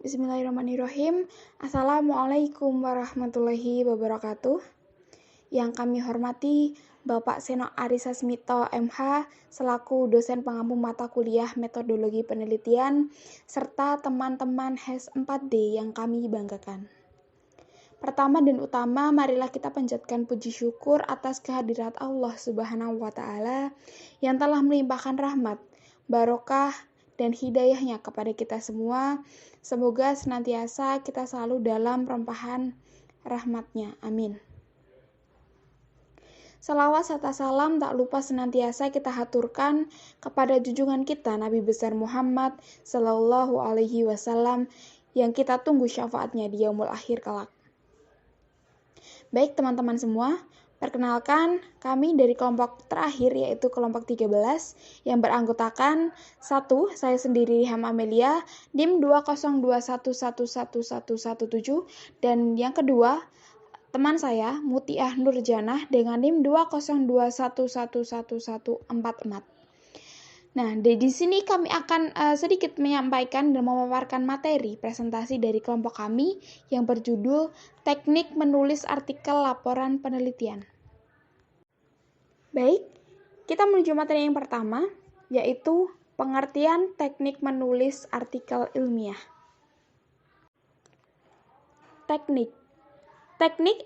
Bismillahirrahmanirrahim. Assalamualaikum warahmatullahi wabarakatuh. Yang kami hormati Bapak Seno Arisa Smito MH selaku dosen pengampu mata kuliah metodologi penelitian serta teman-teman HES 4D yang kami banggakan. Pertama dan utama, marilah kita panjatkan puji syukur atas kehadirat Allah Subhanahu wa Ta'ala yang telah melimpahkan rahmat, barokah, dan hidayahnya kepada kita semua. Semoga senantiasa kita selalu dalam rempahan rahmatnya. Amin. Salawat serta salam tak lupa senantiasa kita haturkan kepada junjungan kita Nabi besar Muhammad Sallallahu Alaihi Wasallam yang kita tunggu syafaatnya di yaumul akhir kelak. Baik teman-teman semua, perkenalkan kami dari kelompok terakhir yaitu kelompok 13 yang beranggotakan 1. Saya sendiri Ilham Amelia NIM 202111117 dan yang kedua teman saya Mutiah Nurjanah dengan NIM 202111144. Nah, di sini kami akan sedikit menyampaikan dan memaparkan materi presentasi dari kelompok kami yang berjudul Teknik Menulis Artikel Laporan Penelitian. Baik, kita menuju materi yang pertama, yaitu pengertian teknik menulis artikel ilmiah. Teknik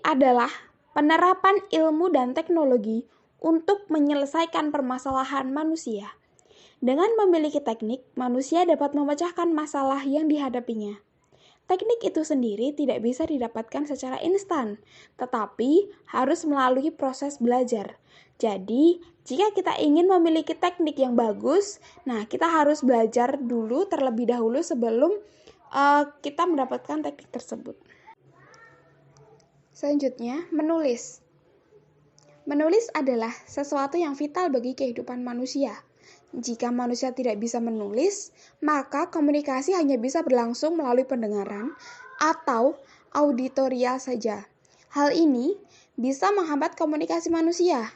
adalah penerapan ilmu dan teknologi untuk menyelesaikan permasalahan manusia. Dengan memiliki teknik, manusia dapat memecahkan masalah yang dihadapinya. Teknik itu sendiri tidak bisa didapatkan secara instan, tetapi harus melalui proses belajar. Jadi, jika kita ingin memiliki teknik yang bagus, kita harus belajar dulu terlebih dahulu sebelum kita mendapatkan teknik tersebut. Selanjutnya, menulis. Menulis adalah sesuatu yang vital bagi kehidupan manusia. Jika manusia tidak bisa menulis, maka komunikasi hanya bisa berlangsung melalui pendengaran atau auditorial saja. Hal ini bisa menghambat komunikasi manusia.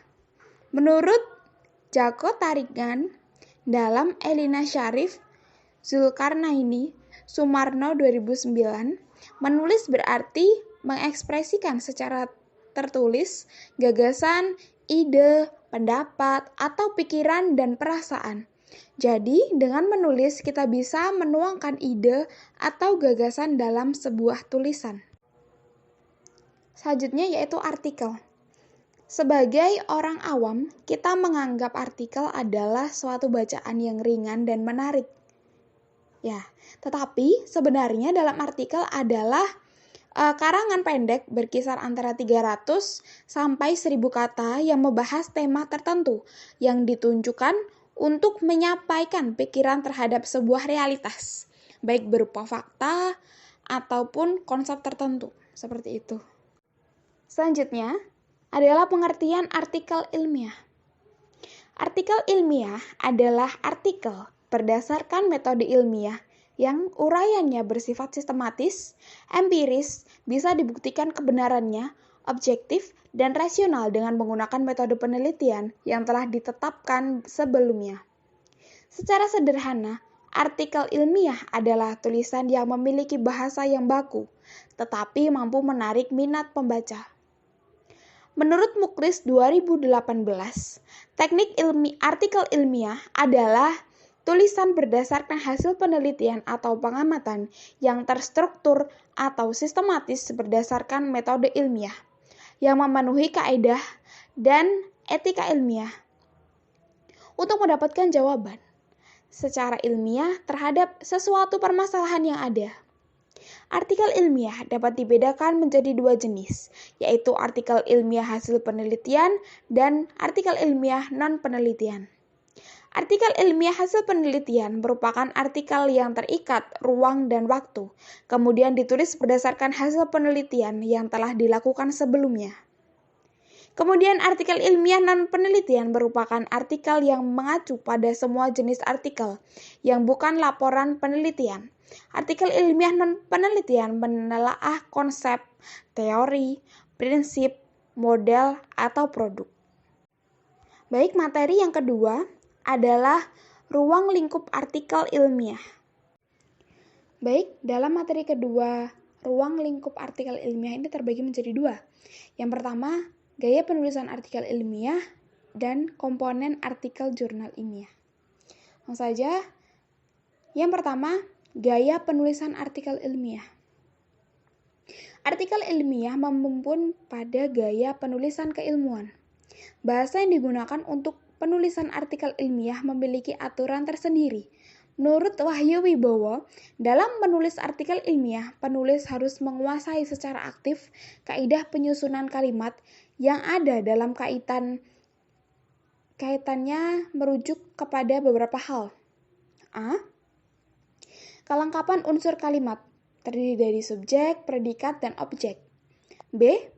Menurut Joko Tarigan dalam Elina Syarif Zulkarnaini Sumarno 2009, menulis berarti mengekspresikan secara tertulis gagasan, ide, pendapat, atau pikiran dan perasaan. Jadi, dengan menulis kita bisa menuangkan ide atau gagasan dalam sebuah tulisan. Selanjutnya yaitu artikel. Sebagai orang awam, kita menganggap artikel adalah suatu bacaan yang ringan dan menarik. Tetapi sebenarnya dalam artikel adalah karangan pendek berkisar antara 300 sampai 1000 kata yang membahas tema tertentu yang ditunjukkan untuk menyampaikan pikiran terhadap sebuah realitas, baik berupa fakta ataupun konsep tertentu, seperti itu. Selanjutnya adalah pengertian artikel ilmiah. Artikel ilmiah adalah artikel berdasarkan metode ilmiah yang uraiannya bersifat sistematis, empiris, bisa dibuktikan kebenarannya, objektif, dan rasional dengan menggunakan metode penelitian yang telah ditetapkan sebelumnya. Secara sederhana, artikel ilmiah adalah tulisan yang memiliki bahasa yang baku, tetapi mampu menarik minat pembaca. Menurut Mukris 2018, teknik artikel ilmiah adalah tulisan berdasarkan hasil penelitian atau pengamatan yang terstruktur atau sistematis berdasarkan metode ilmiah, yang memenuhi kaidah dan etika ilmiah untuk mendapatkan jawaban secara ilmiah terhadap sesuatu permasalahan yang ada. Artikel ilmiah dapat dibedakan menjadi 2 jenis, yaitu artikel ilmiah hasil penelitian dan artikel ilmiah non-penelitian. Artikel ilmiah hasil penelitian merupakan artikel yang terikat ruang dan waktu, kemudian ditulis berdasarkan hasil penelitian yang telah dilakukan sebelumnya. Kemudian artikel ilmiah non-penelitian merupakan artikel yang mengacu pada semua jenis artikel yang bukan laporan penelitian. Artikel ilmiah non-penelitian menelaah konsep, teori, prinsip, model, atau produk. Baik, materi yang kedua adalah ruang lingkup artikel ilmiah. Baik, dalam materi kedua, ruang lingkup artikel ilmiah ini terbagi menjadi dua. Yang pertama, gaya penulisan artikel ilmiah dan komponen artikel jurnal ilmiah. Langsung saja, yang pertama, gaya penulisan artikel ilmiah. Artikel ilmiah memimpin pada gaya penulisan keilmuan. Bahasa yang digunakan untuk penulisan artikel ilmiah memiliki aturan tersendiri. Menurut Wahyu Wibowo, dalam menulis artikel ilmiah, penulis harus menguasai secara aktif kaidah penyusunan kalimat yang ada dalam kaitannya merujuk kepada beberapa hal. A. Kelengkapan unsur kalimat, terdiri dari subjek, predikat, dan objek. B.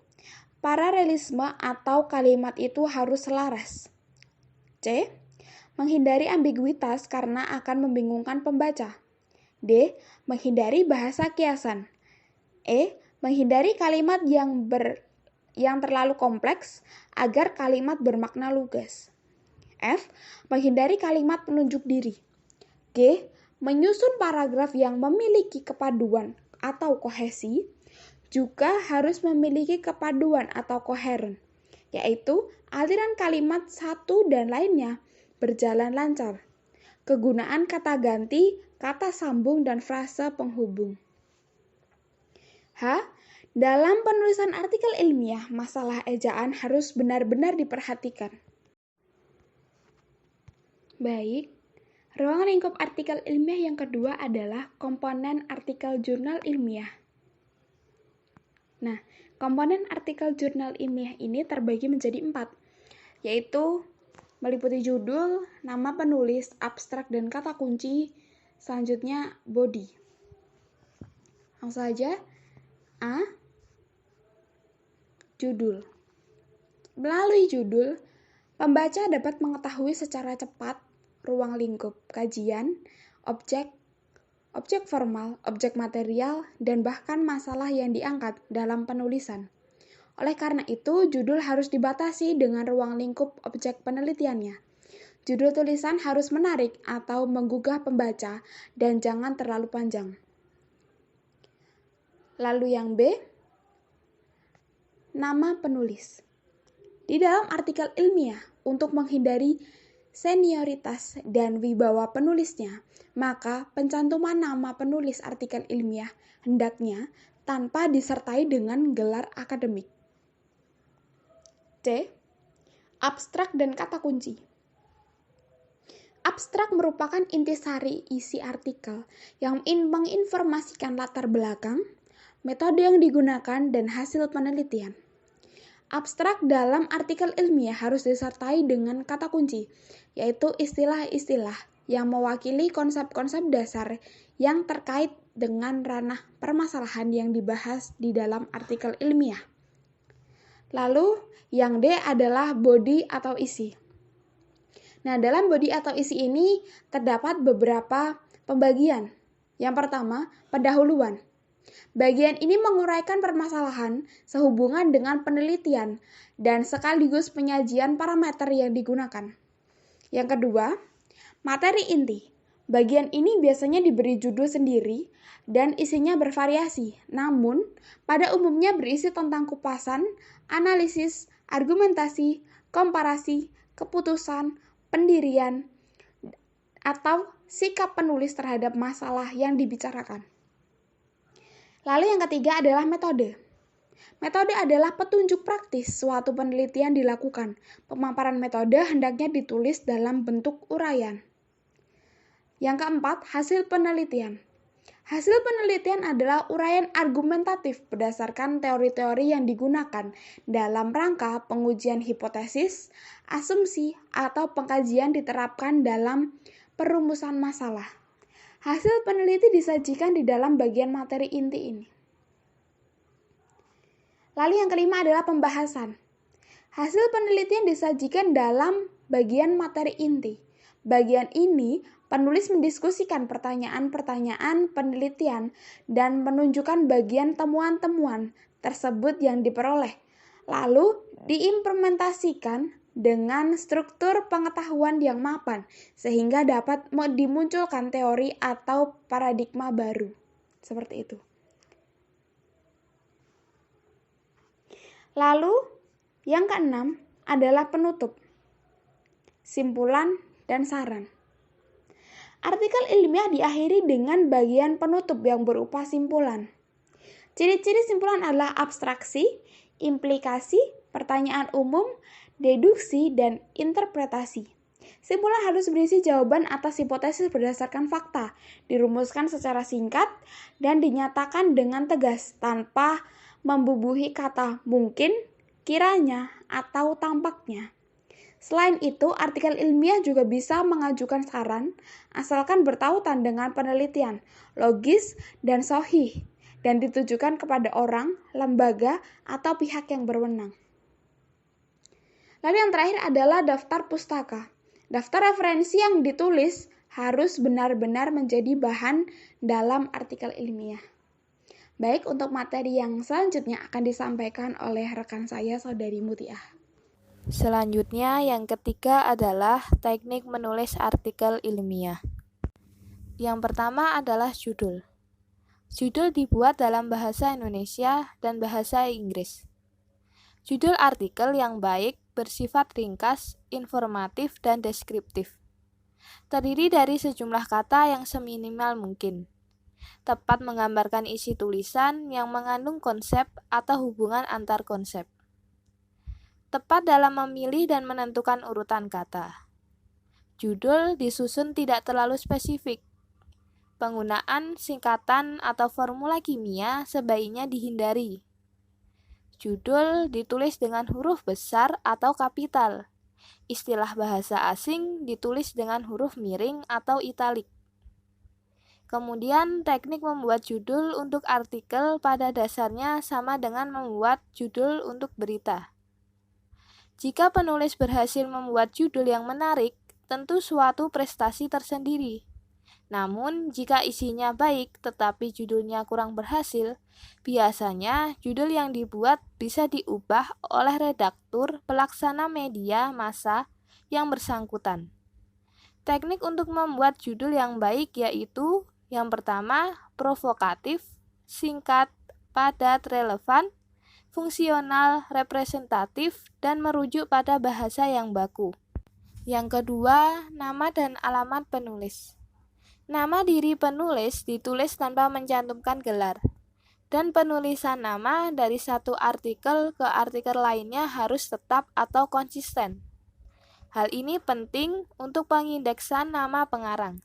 Paralelisme atau kalimat itu harus selaras. C. Menghindari ambiguitas karena akan membingungkan pembaca. D. Menghindari bahasa kiasan. E. Menghindari kalimat yang terlalu kompleks agar kalimat bermakna lugas. F. Menghindari kalimat penunjuk diri. G. Menyusun paragraf yang memiliki kepaduan atau kohesi juga harus memiliki kepaduan atau koheren, yaitu aliran kalimat satu dan lainnya berjalan lancar. Kegunaan kata ganti, kata sambung, dan frase penghubung. H. Dalam penulisan artikel ilmiah, masalah ejaan harus benar-benar diperhatikan. Baik, ruang lingkup artikel ilmiah yang kedua adalah komponen artikel jurnal ilmiah. Nah, komponen artikel jurnal ilmiah ini terbagi menjadi 4, yaitu meliputi judul, nama penulis, abstrak, dan kata kunci. Selanjutnya, body. Langsung saja. A. Judul. Melalui judul, pembaca dapat mengetahui secara cepat ruang lingkup kajian, objek formal, objek material, dan bahkan masalah yang diangkat dalam penulisan. Oleh karena itu, judul harus dibatasi dengan ruang lingkup objek penelitiannya. Judul tulisan harus menarik atau menggugah pembaca dan jangan terlalu panjang. Lalu yang B, nama penulis. Di dalam artikel ilmiah, untuk menghindari senioritas dan wibawa penulisnya, maka pencantuman nama penulis artikel ilmiah hendaknya tanpa disertai dengan gelar akademik. C. Abstrak dan kata kunci. Abstrak merupakan intisari isi artikel yang menginformasikan latar belakang, metode yang digunakan, dan hasil penelitian. Abstrak dalam artikel ilmiah harus disertai dengan kata kunci, yaitu istilah-istilah yang mewakili konsep-konsep dasar yang terkait dengan ranah permasalahan yang dibahas di dalam artikel ilmiah. Lalu, yang D adalah body atau isi. Nah, dalam body atau isi ini terdapat beberapa pembagian. Yang pertama, pendahuluan. Bagian ini menguraikan permasalahan sehubungan dengan penelitian dan sekaligus penyajian parameter yang digunakan. Yang kedua, materi inti. Bagian ini biasanya diberi judul sendiri dan isinya bervariasi, namun pada umumnya berisi tentang kupasan, analisis, argumentasi, komparasi, keputusan, pendirian, atau sikap penulis terhadap masalah yang dibicarakan. Lalu yang ketiga adalah metode. Metode adalah petunjuk praktis suatu penelitian dilakukan. Pemaparan metode hendaknya ditulis dalam bentuk uraian. Yang keempat, hasil penelitian. Hasil penelitian adalah uraian argumentatif berdasarkan teori-teori yang digunakan dalam rangka pengujian hipotesis, asumsi, atau pengkajian diterapkan dalam perumusan masalah. Hasil peneliti disajikan di dalam bagian materi inti ini. Lalu yang kelima adalah pembahasan. Hasil penelitian disajikan dalam bagian materi inti. Bagian ini, penulis mendiskusikan pertanyaan-pertanyaan penelitian dan menunjukkan bagian temuan-temuan tersebut yang diperoleh, lalu diimplementasikan dengan struktur pengetahuan yang mapan, sehingga dapat dimunculkan teori atau paradigma baru. Seperti itu. Lalu, yang keenam adalah penutup, simpulan, dan saran. Artikel ilmiah diakhiri dengan bagian penutup yang berupa simpulan. Ciri-ciri simpulan adalah abstraksi, implikasi, pertanyaan umum, deduksi, dan interpretasi. Simpulan harus berisi jawaban atas hipotesis berdasarkan fakta, dirumuskan secara singkat, dan dinyatakan dengan tegas tanpa membubuhi kata mungkin, kiranya, atau tampaknya. Selain itu, artikel ilmiah juga bisa mengajukan saran asalkan bertautan dengan penelitian, logis, dan sahih, dan ditujukan kepada orang, lembaga, atau pihak yang berwenang. Lalu yang terakhir adalah daftar pustaka. Daftar referensi yang ditulis harus benar-benar menjadi bahan dalam artikel ilmiah. Baik, untuk materi yang selanjutnya akan disampaikan oleh rekan saya, Saudari Mutiah. Selanjutnya, yang ketiga adalah teknik menulis artikel ilmiah. Yang pertama adalah judul. Judul dibuat dalam bahasa Indonesia dan bahasa Inggris. Judul artikel yang baik bersifat ringkas, informatif, dan deskriptif. Terdiri dari sejumlah kata yang seminimal mungkin. Tepat menggambarkan isi tulisan yang mengandung konsep atau hubungan antar konsep. Tepat dalam memilih dan menentukan urutan kata. Judul disusun tidak terlalu spesifik. Penggunaan singkatan atau formula kimia sebaiknya dihindari. Judul ditulis dengan huruf besar atau kapital. Istilah bahasa asing ditulis dengan huruf miring atau italik. Kemudian, teknik membuat judul untuk artikel pada dasarnya sama dengan membuat judul untuk berita. Jika penulis berhasil membuat judul yang menarik, tentu suatu prestasi tersendiri. Namun, jika isinya baik tetapi judulnya kurang berhasil, biasanya judul yang dibuat bisa diubah oleh redaktur pelaksana media massa yang bersangkutan. Teknik untuk membuat judul yang baik yaitu yang pertama, provokatif, singkat, padat, relevan, fungsional, representatif, dan merujuk pada bahasa yang baku. Yang kedua, nama dan alamat penulis. Nama diri penulis ditulis tanpa mencantumkan gelar, dan penulisan nama dari satu artikel ke artikel lainnya harus tetap atau konsisten. Hal ini penting untuk pengindeksan nama pengarang.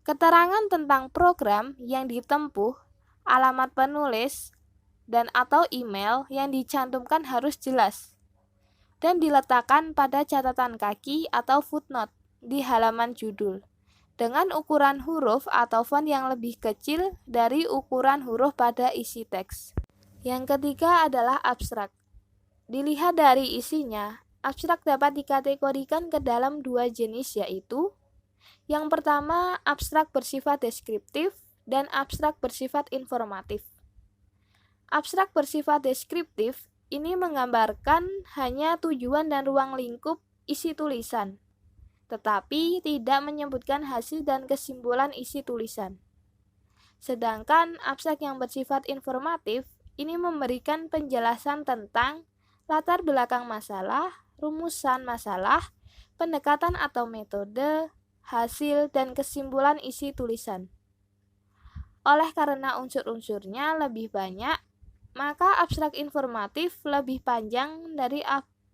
Keterangan tentang program yang ditempuh, alamat penulis, dan atau email yang dicantumkan harus jelas dan diletakkan pada catatan kaki atau footnote di halaman judul dengan ukuran huruf atau font yang lebih kecil dari ukuran huruf pada isi teks. Yang ketiga adalah abstrak. Dilihat dari isinya, abstrak dapat dikategorikan ke dalam dua jenis, yaitu yang pertama, abstrak bersifat deskriptif dan abstrak bersifat informatif. Abstrak bersifat deskriptif ini menggambarkan hanya tujuan dan ruang lingkup isi tulisan, tetapi tidak menyebutkan hasil dan kesimpulan isi tulisan. Sedangkan abstrak yang bersifat informatif ini memberikan penjelasan tentang latar belakang masalah, rumusan masalah, pendekatan atau metode, hasil, dan kesimpulan isi tulisan. Oleh karena unsur-unsurnya lebih banyak, maka abstrak informatif lebih panjang dari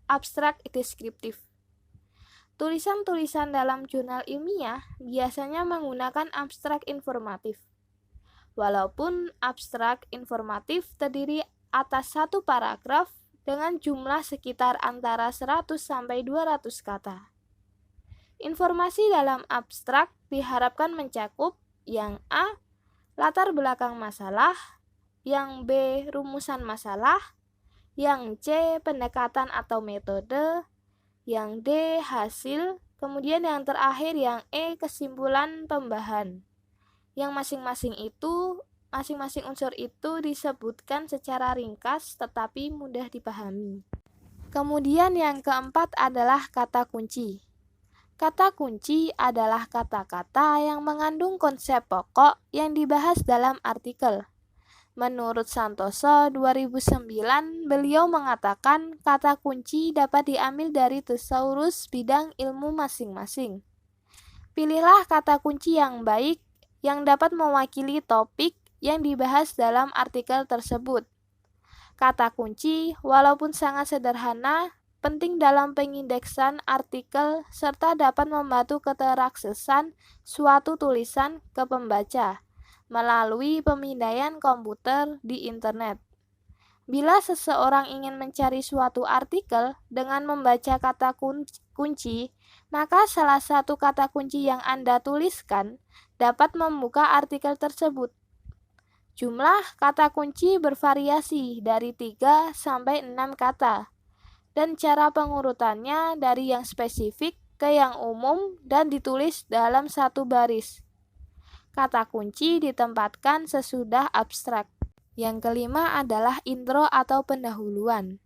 abstrak deskriptif. Tulisan-tulisan dalam jurnal ilmiah biasanya menggunakan abstrak informatif. Walaupun abstrak informatif terdiri atas satu paragraf dengan jumlah sekitar antara 100 sampai 200 kata. Informasi dalam abstrak diharapkan mencakup yang A, latar belakang masalah, yang B, rumusan masalah, yang C, pendekatan atau metode, yang D, hasil, kemudian yang terakhir yang E, kesimpulan pembahasan. Yang masing-masing unsur itu disebutkan secara ringkas tetapi mudah dipahami. Kemudian yang keempat adalah kata kunci. Kata kunci adalah kata-kata yang mengandung konsep pokok yang dibahas dalam artikel. Menurut Santoso 2009, beliau mengatakan kata kunci dapat diambil dari tesaurus bidang ilmu masing-masing. Pilihlah kata kunci yang baik yang dapat mewakili topik yang dibahas dalam artikel tersebut. Kata kunci, walaupun sangat sederhana, penting dalam pengindeksan artikel serta dapat membantu keteraksesan suatu tulisan ke pembaca melalui pemindaian komputer di internet. Bila seseorang ingin mencari suatu artikel dengan membaca kata kunci, maka salah satu kata kunci yang Anda tuliskan dapat membuka artikel tersebut. Jumlah kata kunci bervariasi dari 3 sampai 6 kata, dan cara pengurutannya dari yang spesifik ke yang umum dan ditulis dalam satu baris. Kata kunci ditempatkan sesudah abstrak. Yang kelima adalah intro atau pendahuluan.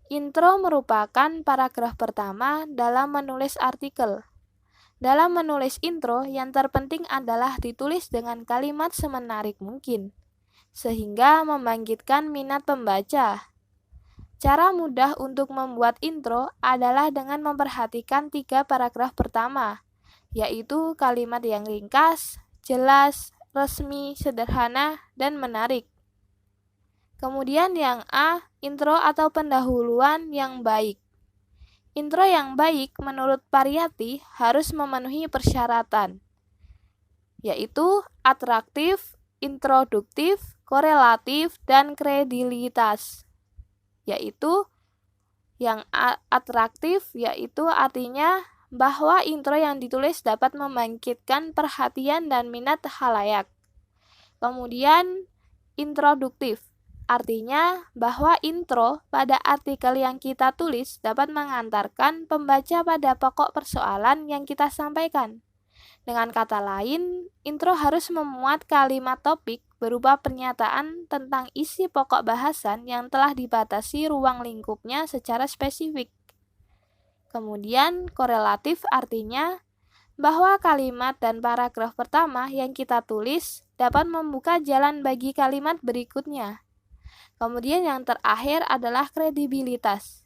Intro merupakan paragraf pertama dalam menulis artikel. Dalam menulis intro, yang terpenting adalah ditulis dengan kalimat semenarik mungkin, sehingga membangkitkan minat pembaca. Cara mudah untuk membuat intro adalah dengan memperhatikan 3 paragraf pertama, yaitu kalimat yang ringkas, jelas, resmi, sederhana, dan menarik. Kemudian yang A, intro atau pendahuluan yang baik. Intro yang baik menurut Pariyati harus memenuhi persyaratan, yaitu atraktif, introduktif, korelatif, dan kredibilitas. Yaitu yang atraktif, yaitu artinya bahwa intro yang ditulis dapat membangkitkan perhatian dan minat khalayak. Kemudian introduktif, artinya bahwa intro pada artikel yang kita tulis dapat mengantarkan pembaca pada pokok persoalan yang kita sampaikan. Dengan kata lain, intro harus memuat kalimat topik berupa pernyataan tentang isi pokok bahasan yang telah dibatasi ruang lingkupnya secara spesifik. Kemudian korelatif artinya bahwa kalimat dan paragraf pertama yang kita tulis dapat membuka jalan bagi kalimat berikutnya. Kemudian yang terakhir adalah kredibilitas.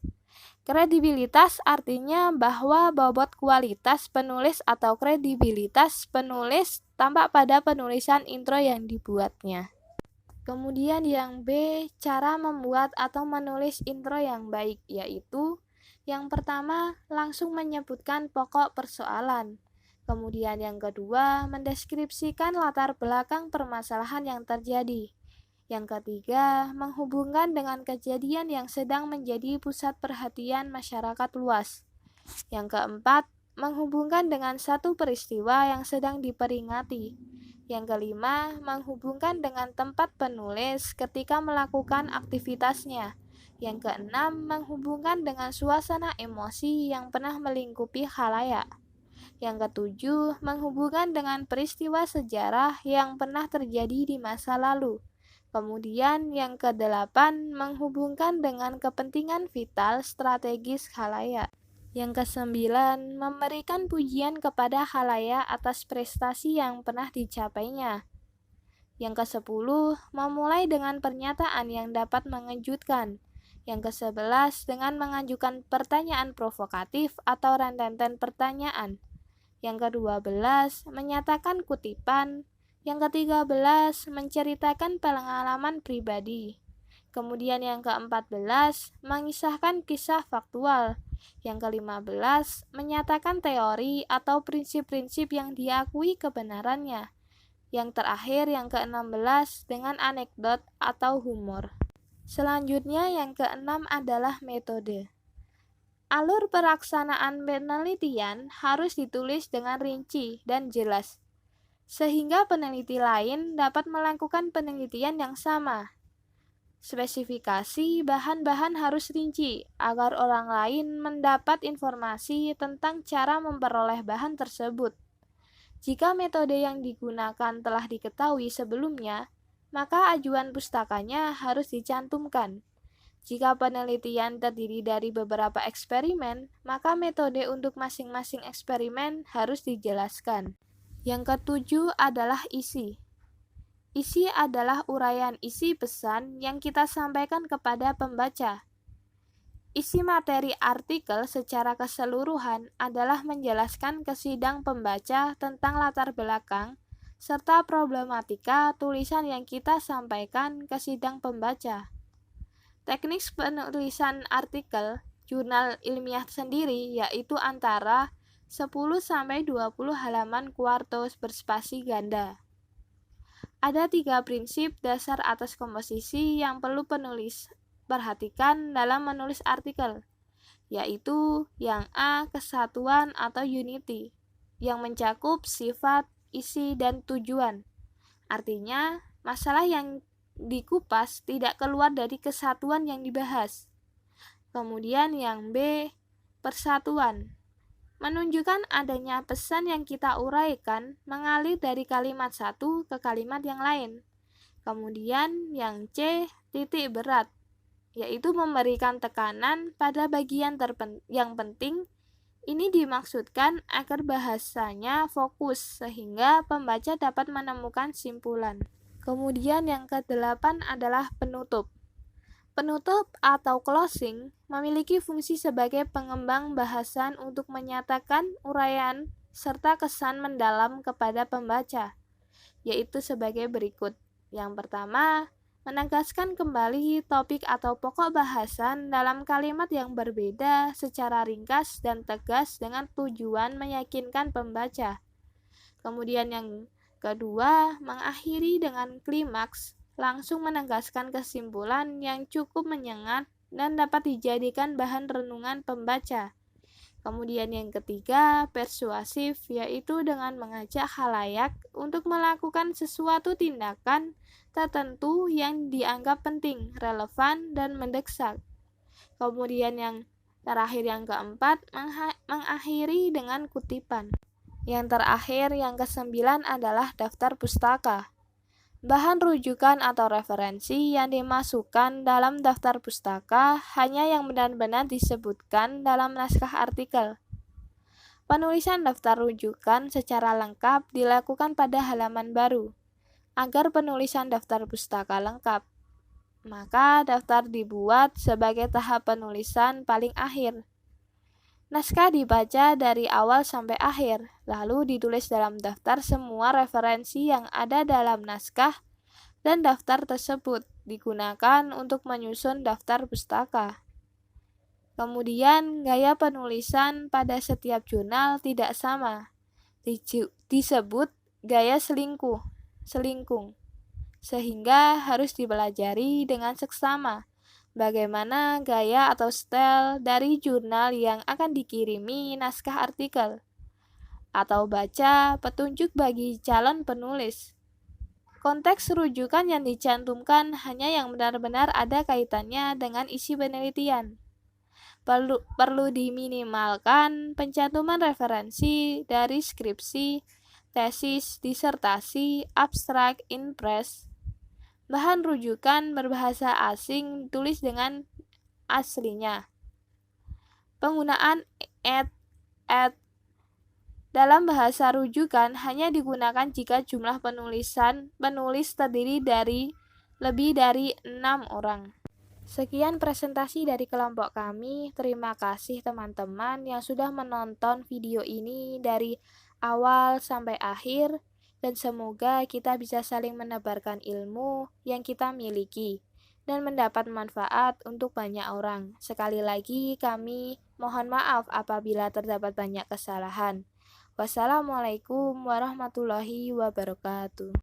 Kredibilitas artinya bahwa bobot kualitas penulis atau kredibilitas penulis tampak pada penulisan intro yang dibuatnya. Kemudian yang B, cara membuat atau menulis intro yang baik, yaitu yang pertama, langsung menyebutkan pokok persoalan. Kemudian yang kedua, mendeskripsikan latar belakang permasalahan yang terjadi. Yang ketiga, menghubungkan dengan kejadian yang sedang menjadi pusat perhatian masyarakat luas. Yang keempat, menghubungkan dengan satu peristiwa yang sedang diperingati. Yang kelima, menghubungkan dengan tempat penulis ketika melakukan aktivitasnya. Yang keenam, menghubungkan dengan suasana emosi yang pernah melingkupi khalayak. Yang ketujuh, menghubungkan dengan peristiwa sejarah yang pernah terjadi di masa lalu. Kemudian yang kedelapan, menghubungkan dengan kepentingan vital strategis khalayak. Yang kesembilan, memberikan pujian kepada khalayak atas prestasi yang pernah dicapainya. Yang kesepuluh, memulai dengan pernyataan yang dapat mengejutkan. Yang ke-11 dengan mengajukan pertanyaan provokatif atau rentetan pertanyaan. Yang ke-12 menyatakan kutipan. Yang ke-13 menceritakan pengalaman pribadi. Kemudian yang ke-14 mengisahkan kisah faktual. Yang ke-15 menyatakan teori atau prinsip-prinsip yang diakui kebenarannya. Yang terakhir yang ke-16 dengan anekdot atau humor. Selanjutnya yang keenam adalah metode. Alur pelaksanaan penelitian harus ditulis dengan rinci dan jelas, sehingga peneliti lain dapat melakukan penelitian yang sama. Spesifikasi bahan-bahan harus rinci agar orang lain mendapat informasi tentang cara memperoleh bahan tersebut. Jika metode yang digunakan telah diketahui sebelumnya, maka ajuan pustakanya harus dicantumkan. Jika penelitian terdiri dari beberapa eksperimen, maka metode untuk masing-masing eksperimen harus dijelaskan. Yang ketujuh adalah isi. Isi adalah uraian isi pesan yang kita sampaikan kepada pembaca. Isi materi artikel secara keseluruhan adalah menjelaskan ke sidang pembaca tentang latar belakang serta problematika tulisan yang kita sampaikan ke sidang pembaca. Teknik penulisan artikel jurnal ilmiah sendiri yaitu antara 10-20 halaman kuartos berspasi ganda. Ada 3 prinsip dasar atas komposisi yang perlu penulis perhatikan dalam menulis artikel, yaitu yang A, kesatuan atau unity, yang mencakup sifat, isi, dan tujuan. Artinya, masalah yang dikupas tidak keluar dari kesatuan yang dibahas. Kemudian yang B, persatuan, menunjukkan adanya pesan yang kita uraikan mengalir dari kalimat satu ke kalimat yang lain. Kemudian yang C, titik berat, yaitu memberikan tekanan pada bagian yang penting. Ini dimaksudkan agar bahasanya fokus sehingga pembaca dapat menemukan simpulan. Kemudian yang ke-8 adalah penutup. Penutup atau closing memiliki fungsi sebagai pengembang bahasan untuk menyatakan uraian serta kesan mendalam kepada pembaca, yaitu sebagai berikut. Yang pertama, menegaskan kembali topik atau pokok bahasan dalam kalimat yang berbeda secara ringkas dan tegas dengan tujuan meyakinkan pembaca. Kemudian yang kedua, mengakhiri dengan klimaks, langsung menegaskan kesimpulan yang cukup menyengat dan dapat dijadikan bahan renungan pembaca. Kemudian yang ketiga, persuasif, yaitu dengan mengajak khalayak untuk melakukan sesuatu tindakan tertentu yang dianggap penting, relevan, dan mendesak. Kemudian yang terakhir yang keempat, mengakhiri dengan kutipan. Yang terakhir yang ke-9 adalah daftar pustaka. Bahan rujukan atau referensi yang dimasukkan dalam daftar pustaka hanya yang benar-benar disebutkan dalam naskah artikel. Penulisan daftar rujukan secara lengkap dilakukan pada halaman baru. Agar penulisan daftar pustaka lengkap, maka daftar dibuat sebagai tahap penulisan paling akhir. Naskah dibaca dari awal sampai akhir, lalu ditulis dalam daftar semua referensi yang ada dalam naskah, dan daftar tersebut digunakan untuk menyusun daftar pustaka. Kemudian, gaya penulisan pada setiap jurnal tidak sama, disebut gaya selingkung, sehingga harus dipelajari dengan seksama bagaimana gaya atau style dari jurnal yang akan dikirimi naskah artikel, atau baca petunjuk bagi calon penulis. Konteks rujukan yang dicantumkan hanya yang benar-benar ada kaitannya dengan isi penelitian. Perlu diminimalkan pencantuman referensi dari skripsi, tesis, disertasi, abstrak, impres. Bahan rujukan berbahasa asing tulis dengan aslinya. Penggunaan at dalam bahasa rujukan hanya digunakan jika jumlah penulis terdiri dari lebih dari 6 orang. Sekian presentasi dari kelompok kami. Terima kasih teman-teman yang sudah menonton video ini dari awal sampai akhir. Dan semoga kita bisa saling menebarkan ilmu yang kita miliki dan mendapat manfaat untuk banyak orang. Sekali lagi kami mohon maaf apabila terdapat banyak kesalahan. Wassalamualaikum warahmatullahi wabarakatuh.